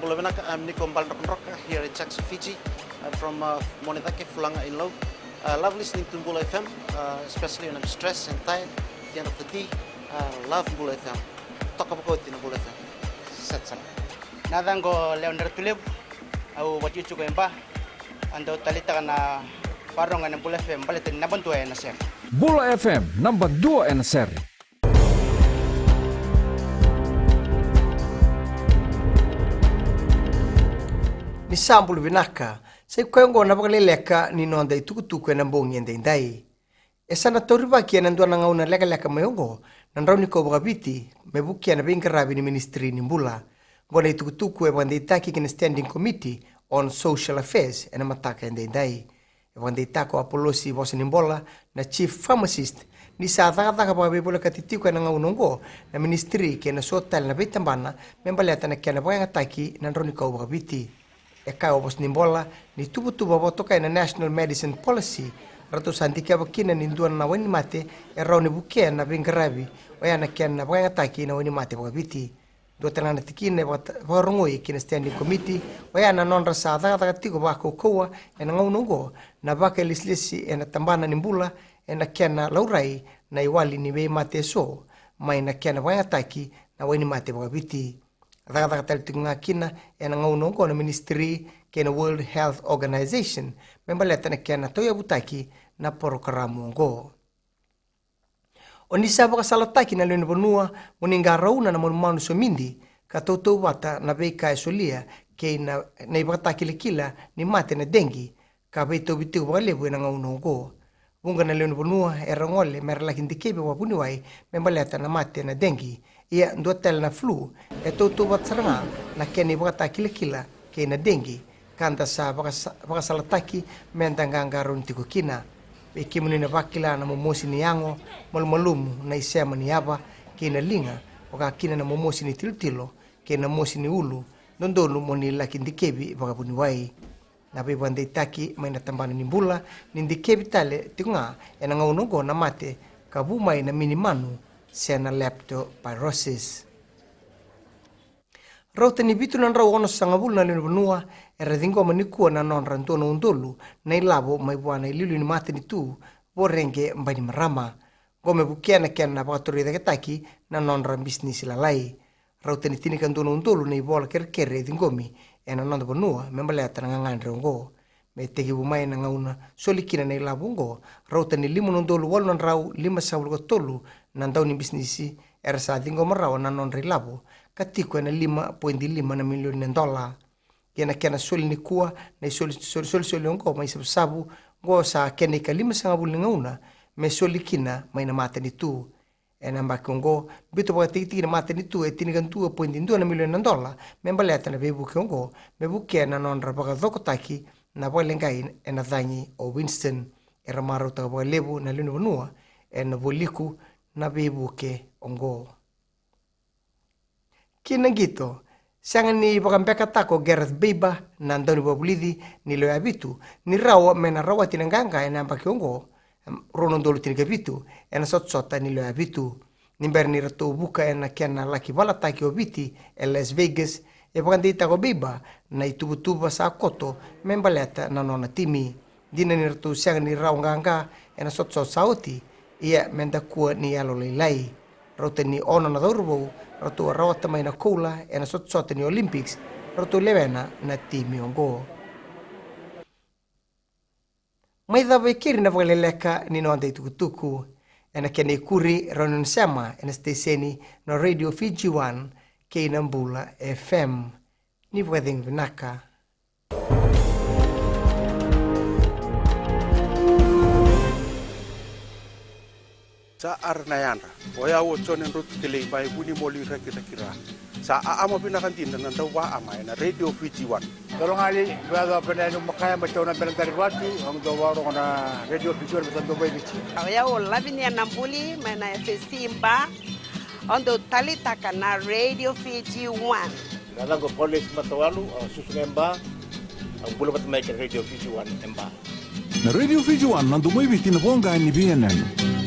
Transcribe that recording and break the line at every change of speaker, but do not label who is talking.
I'm Nico Mbalroka here in Jackson, Fiji. I'm from Monedake, Fulanga in Low. Love listening to Mbula FM, especially when I'm stressed and tired at the end of the day. Love Mbula FM. Talk about in Mbula FM. Set
Nadango Leonardo Tulip, au what you took in Ba, and the Talita na Parong and Mbula FM, Balatin Nabantu and Ser.
Mbula FM, number 2 and Ser.
Ni sambul vinaka, sai kwengo na bagaleleka ni nonda itukutuku na mbongi endendai. Esa na toriba kia na nduana ngauna leka mayongo, na nrauni ko bagabiti, mebukia na bingarabi ni ministry ni Mbula. Bona itukutuku e bande itaki kina standing committee on social affairs ena mataka endendai. E bande itako Apolosi bosa ni Mbola na chief pharmacist ni sa taka bagabibola katitiku na ngaunongo na ministry kena sotal na bitambana membaleta na kia na bagangataki na nrauni ko bagabiti. Eka obos ni Mbola ni tubu-tubu botoka na National Medicine Policy rato santika bakina ni nduan na wani mate erau ni bukia na bingarabi waya na kian na bagangataki na wani mate bagabiti. Dua telana tikine warongoi kina standing committee waya na non rasa daga tiko bako kowa ena ngaunongo na baka lislisi ena tambana ni Mbula ena kian na laurai na iwali ni wei mate so mai na kian na bagangataki na wani mate bagabiti. Daga taltinga kina ena ngaunongo na ministry kena World Health Organization membaleta na kena toya butaki na programo ngo. Onisa baka salataki na leno bonua moninga rauna na monu somindi ka toto bata na beka solia ke na ibata kila ni mate na dengi ka beto bitu balebu na ngaunongo. Bunga na leno bonua erangole merla kindikebe wa buniwai membaleta na mate na dengi. Ia ndotel na flu e toto batsaranga na keni bata kila ke na dengi kanda sa baka salataki mentanganga runtiko kina e kimuni na bakila na momosi ni yango malmalum na isema ni aba ke na linga oka kina na momosi ni tiltilo ke na mosi ni ulu ndondolu moni la kindikebi baka buniwai na be bande taki mai na tambana ni Mbula ni ndikebi tale tinga ena ngaunongo na mate kabumai na minimanu sena leptospirosis. Rauta ni bitu nan rau ono sangabul na lino benua ringo manikua na non rantono undolu na ilabo mai buana ililu ni mate ni tu borenge mbani marama. Gome bukia na kiana na pakatori da ketaki na non ran bisnis lalai. Rauta ni tini kantono undolu na ibola kerkere dingomi ena non benua membaleta na ngangandre ongo. Me tegi bumai na ngauna solikina na ilabungo rauta ni limu nondolu wal non rau 5 saulu tolu nandau ni bisnisi ersa dingo marau na non rilabo katiko na 5.5 na milioni $. Kena soli ni kua na soli ongo mai sabu go sa kene ka 5 sangabul ngauna me solikina mai na mata ni tu ena makongo bito ba tiki na mata ni tu e tinigan 2.2 na milioni $. Membaleta na bebu kongo mebuke na non rabaga dokotaki na bolengai ena danyi o Winston era maru ta bolebu na lino bonua ena boliku na bebuke ongo. Kinangito sangan ni bakampeka tako Gareth Beiba na Andoni Babulidi ni lo abitu ni rawa mena rawa tinanganga ena bakiongo ronondolu tinigabitu ena sotsota ni lo abitu ni berni rato buka ena kena laki bala taki obiti Las Vegas e bakandita ko Beiba na itubutuba sa koto membaleta na nona timi dina ni ratu siang ni raunganga ena sotso sauti ia menda kua ni alo leilai rauta ni ono na dorbo ratu rawata mai na koula ena sotso ni Olympics ratu levena na timi ongo mai da bekiri na valeleka ni no ande tukutuku ena kene kuri ronon sama ena steseni no Radio Fiji 1 ke Mbula FM ni pwedeng vinaka.
Sa arnayana oya wo chonen rut kele bai buni moli rakira sa ama binakantin nan daw wa ama na Radio Fiji 1
tolong ali baga penenu makaya matona belantari watu ang dawaro na Radio Fiji 1 besan dobai bichi
oya wo labini nambuli mana simba ondo talita kana Radio Fiji 1
dalang ko police matawalu susunemba ang bulabat mai Radio Fiji 1 emba
na Radio Fiji 1 nandu mai biti na bonga ni BNN